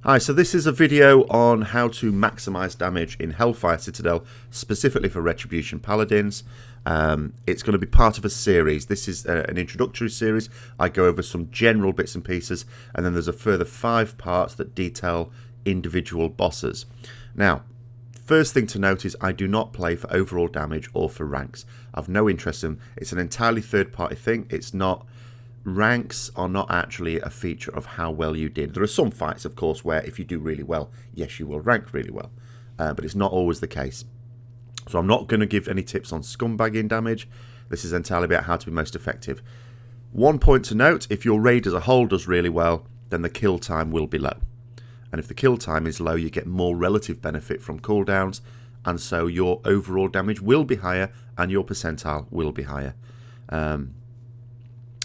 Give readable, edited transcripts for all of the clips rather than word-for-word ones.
Hi, so this is a video on how to maximize damage in Hellfire Citadel, specifically for Retribution Paladins. It's going to be part of a series. This is an introductory series. I go over some general bits and pieces, and then there's a further 5 parts that detail individual bosses. Now, first thing to note is I do not play for overall damage or for ranks. I've no interest in. It's an entirely third-party thing. It's not. Ranks are not actually a feature of how well you did. There are some fights, of course, where if you do really well, yes, you will rank really well. But it's not always the case. So I'm not going to give any tips on scumbagging damage. This is entirely about how to be most effective. One point to note, if your raid as a whole does really well, then the kill time will be low. And if the kill time is low, you get more relative benefit from cooldowns, and so your overall damage will be higher and your percentile will be higher.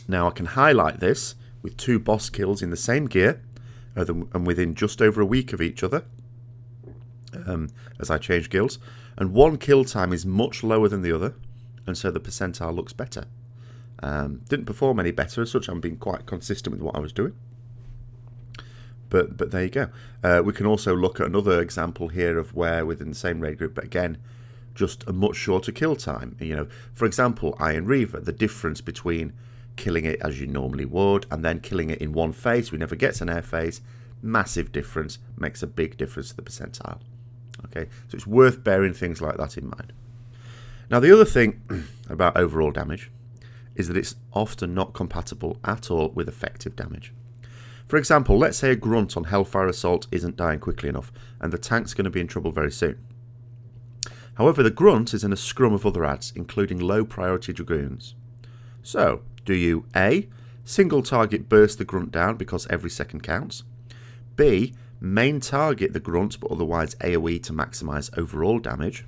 Now I can highlight this with 2 boss kills in the same gear and within just over a week of each other as I change guilds, and one kill time is much lower than the other, and so the percentile looks better. Didn't perform any better as such. I'm being quite consistent with what I was doing, but there you go. We can also look at another example here of where within the same raid group, but again just a much shorter kill time. You know, for example, Iron Reaver, the difference between killing it as you normally would and then killing it in one phase, we never gets an air phase, massive difference, makes a big difference to the percentile. Okay, so it's worth bearing things like that in mind. Now the other thing about overall damage is that it's often not compatible at all with effective damage. For example, let's say a grunt on Hellfire Assault isn't dying quickly enough and the tank's going to be in trouble very soon. However, the grunt is in a scrum of other adds, including low priority dragoons. So do you A, single target burst the grunt down because every second counts, B, main target the grunt but otherwise AoE to maximise overall damage,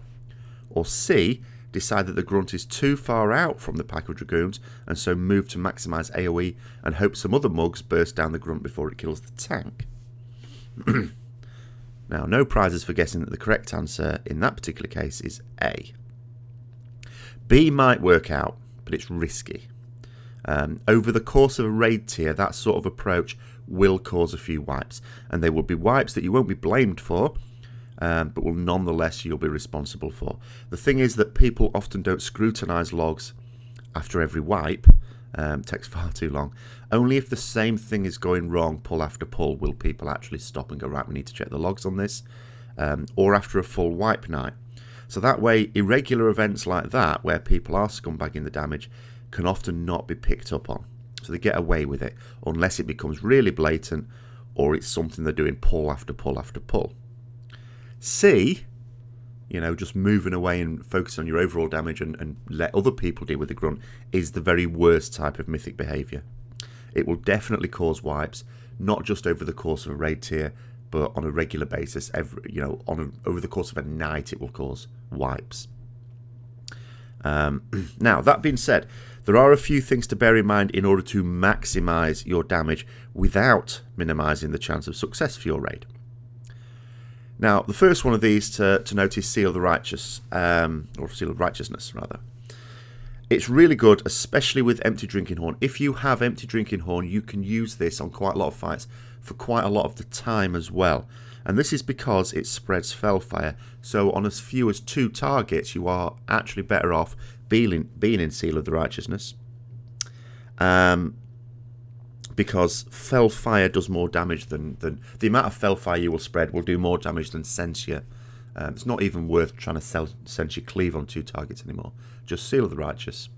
or C, decide that the grunt is too far out from the pack of dragoons and so move to maximise AoE and hope some other mugs burst down the grunt before it kills the tank? Now, no prizes for guessing that the correct answer in that particular case is A. B might work out, but it's risky. Over the course of a raid tier, that sort of approach will cause a few wipes, and they will be wipes that you won't be blamed for, but will nonetheless you'll be responsible for. The thing is that people often don't scrutinise logs after every wipe. Takes far too long. Only if the same thing is going wrong pull after pull will people actually stop and go, right, we need to check the logs on this, or after a full wipe night. So that way, irregular events like that, where people are scumbagging the damage, can often not be picked up on. So they get away with it, unless it becomes really blatant, or it's something they're doing pull after pull after pull. C, you know, just moving away and focusing on your overall damage and let other people deal with the grunt, is the very worst type of mythic behaviour. It will definitely cause wipes, not just over the course of a raid tier, but on a regular basis. Over the course of a night, it will cause wipes. Now, that being said, there are a few things to bear in mind in order to maximise your damage without minimising the chance of success for your raid. Now, the first one of these to note is Seal of the Righteous, or Seal of Righteousness, rather. It's really good, especially with Empty Drinking Horn. If you have Empty Drinking Horn, you can use this on quite a lot of fights for quite a lot of the time as well. And this is because it spreads Hellfire, so on as few as 2 targets, you are actually better off being in Seal of the Righteousness. Because Hellfire does more damage than the amount of Hellfire you will spread will do more damage than Censure. It's not even worth trying to Censure Cleave on 2 targets anymore. Just Seal of the Righteousness.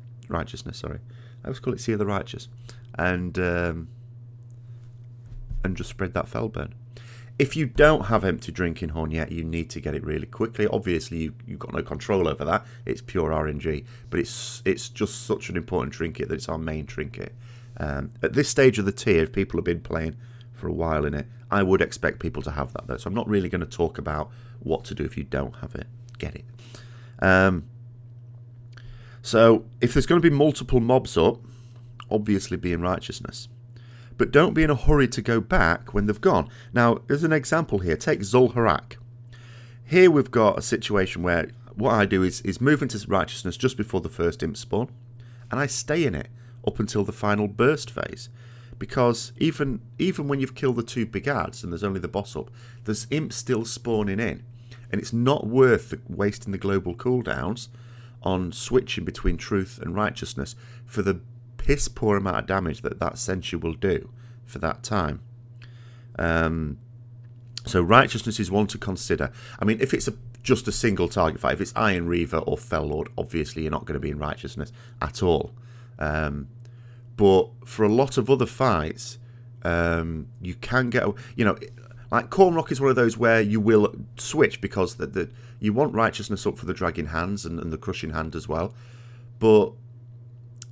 Sorry, I always call it Seal of the Righteous, and just spread that Fell burn. If you don't have Empty Drinking Horn yet, you need to get it really quickly. Obviously, you've got no control over that. It's pure RNG, but it's just such an important trinket that it's our main trinket. At this stage of the tier, if people have been playing for a while in it, I would expect people to have that, though. So I'm not really going to talk about what to do if you don't have it. Get it. So if there's going to be multiple mobs up, obviously be in Righteousness. But don't be in a hurry to go back when they've gone. Now, there's an example here. Take Zul'Harak. Here we've got a situation where what I do is move into Righteousness just before the first imp spawn, and I stay in it up until the final burst phase. because even when you've killed the 2 big ads and there's only the boss up, there's imps still spawning in, and it's not worth wasting the global cooldowns on switching between truth and righteousness for the piss poor amount of damage that censure will do for that time. So righteousness is one to consider. I mean, if it's just a single target fight, if it's Iron Reaver or Fell Lord, obviously you're not going to be in righteousness at all. But for a lot of other fights, you can get, like Cornrock is one of those where you will switch because you want righteousness up for the dragging hands and the crushing hand as well. But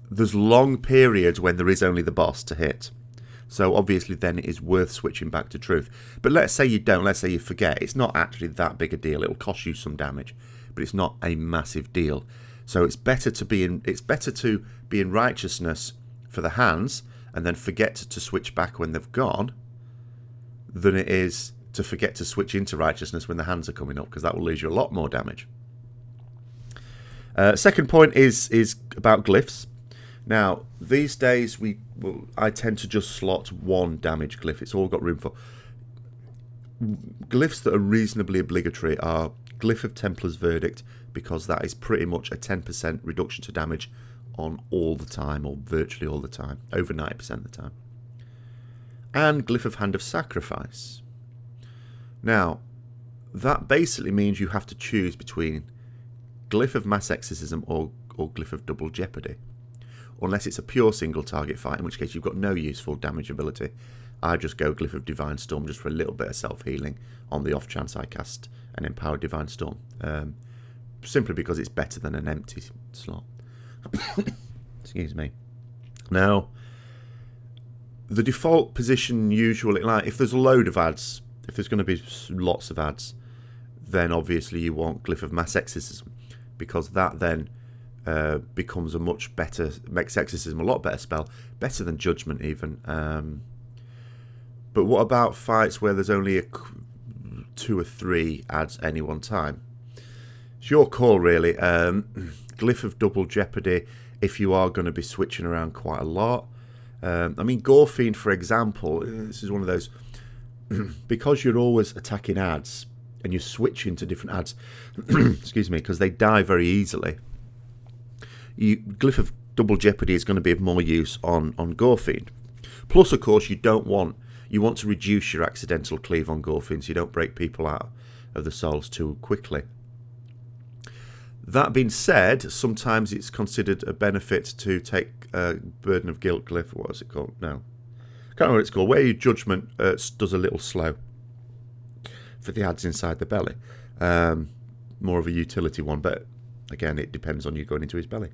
there's long periods when there is only the boss to hit. So obviously then it is worth switching back to truth. But let's say you don't, let's say you forget. It's not actually that big a deal. It'll cost you some damage, but it's not a massive deal. So it's better to be in righteousness for the hands and then forget to switch back when they've gone, than it is to forget to switch into righteousness when the hands are coming up, because that will lose you a lot more damage. Second point is about glyphs. Now, these days I tend to just slot 1 damage glyph. It's all got room for. Glyphs that are reasonably obligatory are Glyph of Templar's Verdict, because that is pretty much a 10% reduction to damage on all the time, or virtually all the time, over 90% of the time. And Glyph of Hand of Sacrifice. Now, that basically means you have to choose between Glyph of Mass Exorcism or Glyph of Double Jeopardy. Unless it's a pure single target fight, in which case you've got no useful damage ability. I just go Glyph of Divine Storm just for a little bit of self-healing on the off chance I cast an Empowered Divine Storm. Simply because it's better than an empty slot. Excuse me. Now, the default position usually, like if there's a load of ads, if there's going to be lots of ads, then obviously you want Glyph of Mass Exorcism, because that then becomes a much better, makes Exorcism a lot better spell, better than Judgment even. But what about fights where there's only 2 or 3 ads any one time? It's your call, really. Glyph of Double Jeopardy, if you are going to be switching around quite a lot. I mean, Gorefiend, for example, this is one of those, because you're always attacking ads and you're switching to different ads, excuse me, because they die very easily. Glyph of Double Jeopardy is going to be of more use on Gorefiend. Plus, of course, you want to reduce your accidental cleave on Gorefiend so you don't break people out of the souls too quickly. That being said, sometimes it's considered a benefit to take Burden of Guilt Glyph. What is it called? No. I can't remember what it's called. Where your judgment does a little slow for the ads inside the belly. More of a utility one, but again, it depends on you going into his belly.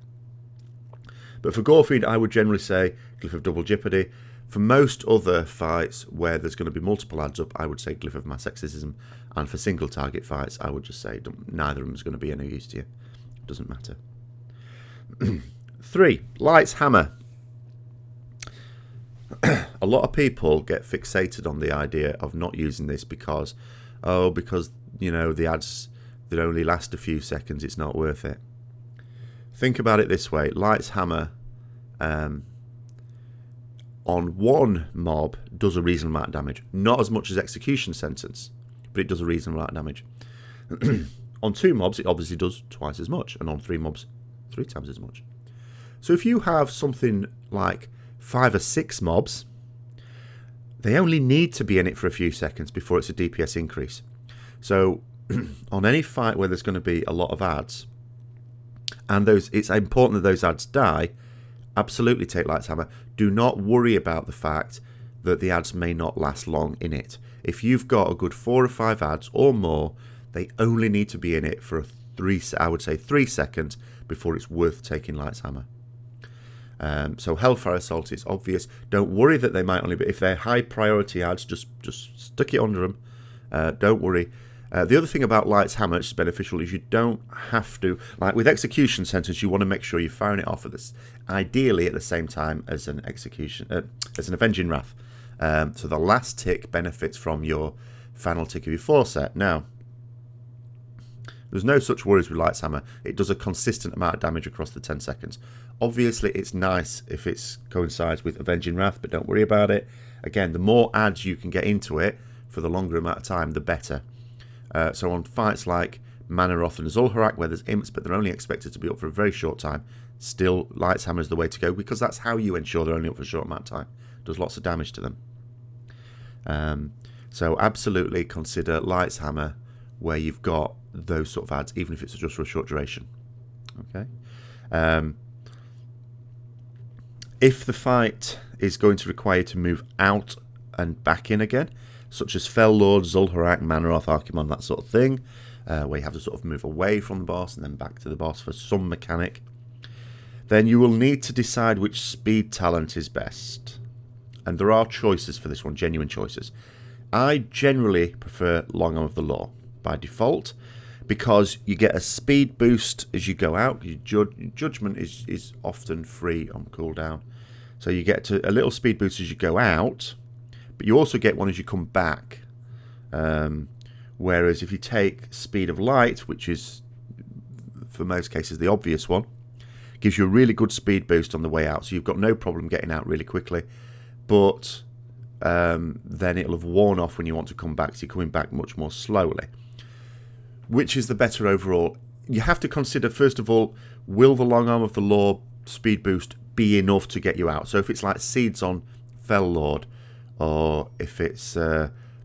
But for Gorefiend, I would generally say Glyph of Double Jeopardy. For most other fights where there's going to be multiple ads up, I would say Glyph of Mass Exorcism. And for single target fights, I would just say neither of them is going to be any use to you. It doesn't matter. 3. Light's Hammer. A lot of people get fixated on the idea of not using this because the ads that only last a few seconds, it's not worth it. Think about it this way. Light's Hammer on one mob does a reasonable amount of damage. Not as much as Execution Sentence, but it does a reasonable amount of damage. On 2 mobs, it obviously does twice as much, and on 3 mobs, 3 times as much. So if you have something like 5 or 6 mobs, they only need to be in it for a few seconds before it's a DPS increase. So on any fight where there's going to be a lot of ads, and it's important that those ads die, absolutely take Light's Hammer. Do not worry about the fact that the ads may not last long in it. If you've got a good 4 or 5 ads or more, they only need to be in it for 3 seconds before it's worth taking Light's Hammer. So Hellfire Assault is obvious. Don't worry that they might only be, if they're high priority ads, just stick it under them. Don't worry. The other thing about Light's Hammer, which is beneficial, is you don't have to, like with Execution Sentence, you want to make sure you're firing it off at this, ideally at the same time as an Avenging Wrath. So the last tick benefits from your final tick of your 4 set. Now, There's no such worries with Light's Hammer. It does a consistent amount of damage across the 10 seconds. Obviously, it's nice if it coincides with Avenging Wrath, but don't worry about it. Again, the more adds you can get into it for the longer amount of time, the better. So on fights like Manaroth and Zul'Harak, where there's imps, but they're only expected to be up for a very short time, still Light's Hammer is the way to go, because that's how you ensure they're only up for a short amount of time. It does lots of damage to them. So absolutely consider Light's Hammer where you've got those sort of adds, even if it's just for a short duration. Okay. If the fight is going to require you to move out and back in again, such as Fel Lord, Zul'Harak, Manaroth, Archimonde, that sort of thing, where you have to sort of move away from the boss and then back to the boss for some mechanic, then you will need to decide which speed talent is best. And there are choices for this one, genuine choices. I generally prefer Long Arm of the Law by default, because you get a speed boost as you go out. Your judgment is often free on cooldown, so you get a little speed boost as you go out, but you also get one as you come back. Whereas if you take Speed of Light, which is for most cases the obvious one, gives you a really good speed boost on the way out, so you've got no problem getting out really quickly, but then it'll have worn off when you want to come back, so you're coming back much more slowly. Which is the better overall? You have to consider, first of all, will the Long Arm of the Law speed boost be enough to get you out? So if it's like Seeds on Fel Lord, or if it's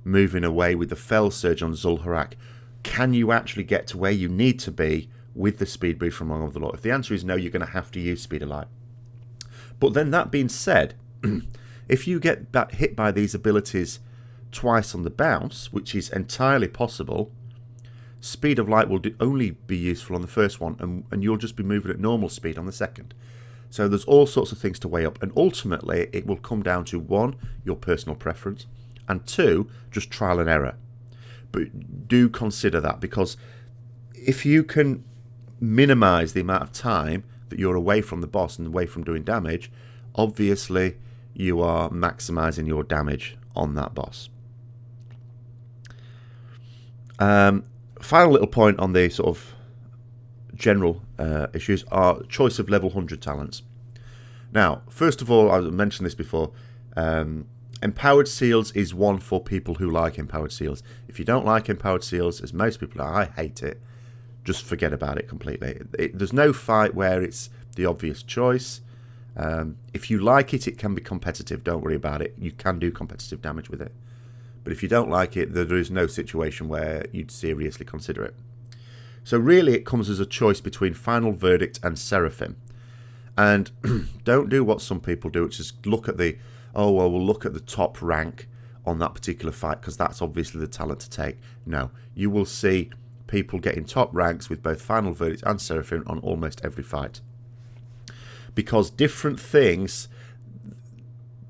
moving away with the Fel Surge on Zul'Harak, can you actually get to where you need to be with the speed boost from Long Arm of the Law? If the answer is no, you're going to have to use Speed of Light. But then that being said, if you get hit by these abilities twice on the bounce, which is entirely possible, Speed of Light will only be useful on the first one, and you'll just be moving at normal speed on the second. So there's all sorts of things to weigh up, and ultimately it will come down to 1, your personal preference, and 2, just trial and error. But do consider that, because if you can minimise the amount of time that you're away from the boss and away from doing damage, obviously you are maximising your damage on that boss. Final little point on the sort of general issues are choice of level 100 talents. Now, first of all, I mentioned this before, Empowered Seals is one for people who like Empowered Seals. If you don't like Empowered Seals, as most people are, I hate it, just forget about it completely. There's no fight where it's the obvious choice. If you like it, it can be competitive, don't worry about it. You can do competitive damage with it. But if you don't like it, there is no situation where you'd seriously consider it. So really it comes as a choice between Final Verdict and Seraphim. And don't do what some people do, which is look at we'll look at the top rank on that particular fight, because that's obviously the talent to take. No, you will see people getting top ranks with both Final Verdict and Seraphim on almost every fight. Because different things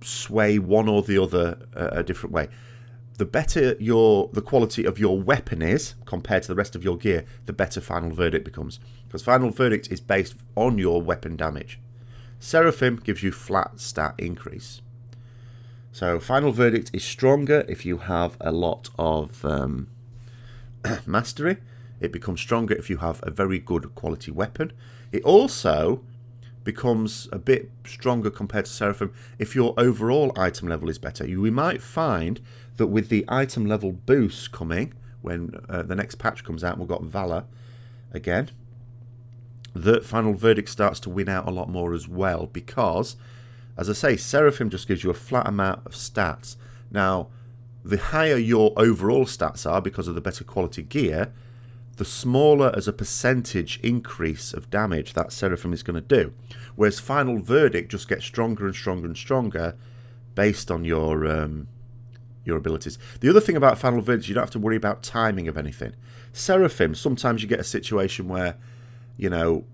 sway one or the other a different way. The better the quality of your weapon is compared to the rest of your gear, the better Final Verdict becomes. Because Final Verdict is based on your weapon damage. Seraphim gives you flat stat increase. So Final Verdict is stronger if you have a lot of mastery. It becomes stronger if you have a very good quality weapon. It also becomes a bit stronger compared to Seraphim if your overall item level is better. We might find that with the item level boost coming when the next patch comes out and we've got Valor again, that Final Verdict starts to win out a lot more as well, because, as I say, Seraphim just gives you a flat amount of stats. Now, the higher your overall stats are because of the better quality gear, the smaller as a percentage increase of damage that Seraphim is going to do. Whereas Final Verdict just gets stronger and stronger and stronger based on your abilities. The other thing about Final Verdict is you don't have to worry about timing of anything. Seraphim, sometimes you get a situation where, you know,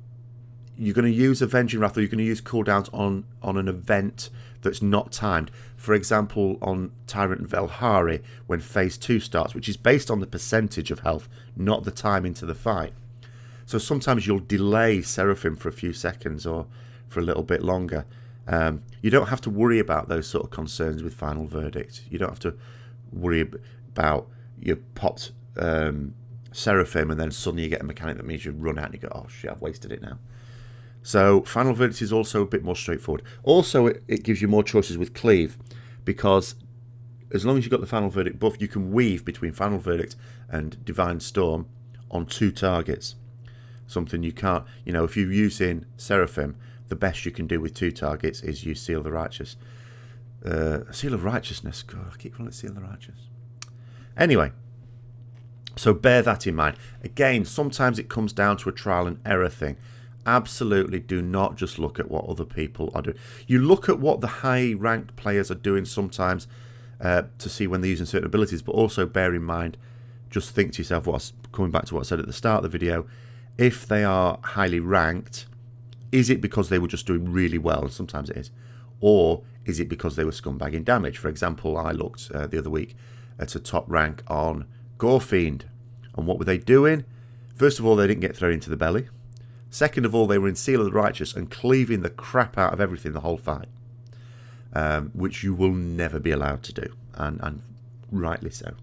you're going to use Avenging Wrath, or you're going to use cooldowns on an event that's not timed. For example, on Tyrant Velhari, when Phase 2 starts, which is based on the percentage of health, not the time into the fight. So sometimes you'll delay Seraphim for a few seconds or for a little bit longer. You don't have to worry about those sort of concerns with Final Verdict. You don't have to worry about you popped Seraphim, and then suddenly you get a mechanic that means you run out and you go, oh shit, I've wasted it now. So Final Verdict is also a bit more straightforward. Also, it gives you more choices with Cleave, because as long as you've got the Final Verdict buff, you can weave between Final Verdict and Divine Storm on 2 targets. Something you can't, you know, if you're using Seraphim, the best you can do with 2 targets is use Seal of the Righteous. Seal of Righteousness. God, I keep calling it Seal of the Righteous. Anyway, so bear that in mind. Again, sometimes it comes down to a trial and error thing. Absolutely do not just look at what other people are doing. You look at what the high-ranked players are doing sometimes to see when they're using certain abilities, but also bear in mind, just think to yourself, coming back to what I said at the start of the video, if they are highly ranked, is it because they were just doing really well, and sometimes it is, or is it because they were scumbagging damage? For example, I looked the other week at a top rank on Gorefiend, and what were they doing? First of all, they didn't get thrown into the belly. Second of all, they were in Seal of the Righteous and cleaving the crap out of everything the whole fight, which you will never be allowed to do, and rightly so.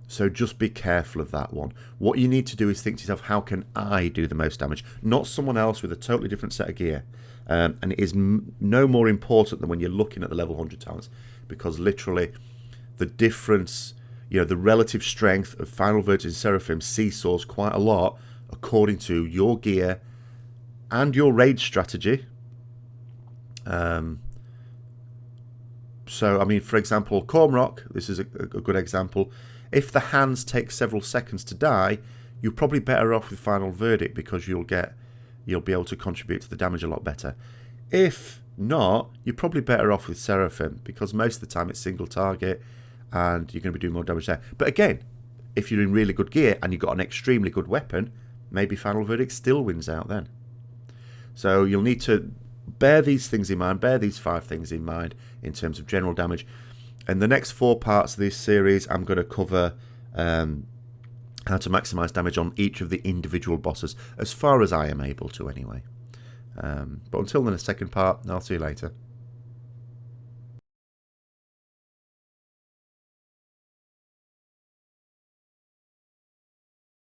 So just be careful of that one. What you need to do is think to yourself, how can I do the most damage? Not someone else with a totally different set of gear. And it is no more important than when you're looking at the level 100 talents, because literally the difference, you know, the relative strength of Final Verdict and Seraphim seesaws quite a lot according to your gear and your raid strategy. So, I mean, for example, Cormrock, this is a good example. If the hands take several seconds to die, you're probably better off with Final Verdict, because you'll be able to contribute to the damage a lot better. If not, you're probably better off with Seraphim, because most of the time it's single target and you're going to be doing more damage there. But again, if you're in really good gear and you've got an extremely good weapon, maybe Final Verdict still wins out then. So you'll need to bear these things in mind, bear these 5 things in mind in terms of general damage. And the next 4 parts of this series, I'm going to cover how to maximise damage on each of the individual bosses, as far as I am able to anyway. But until the second part, I'll see you later.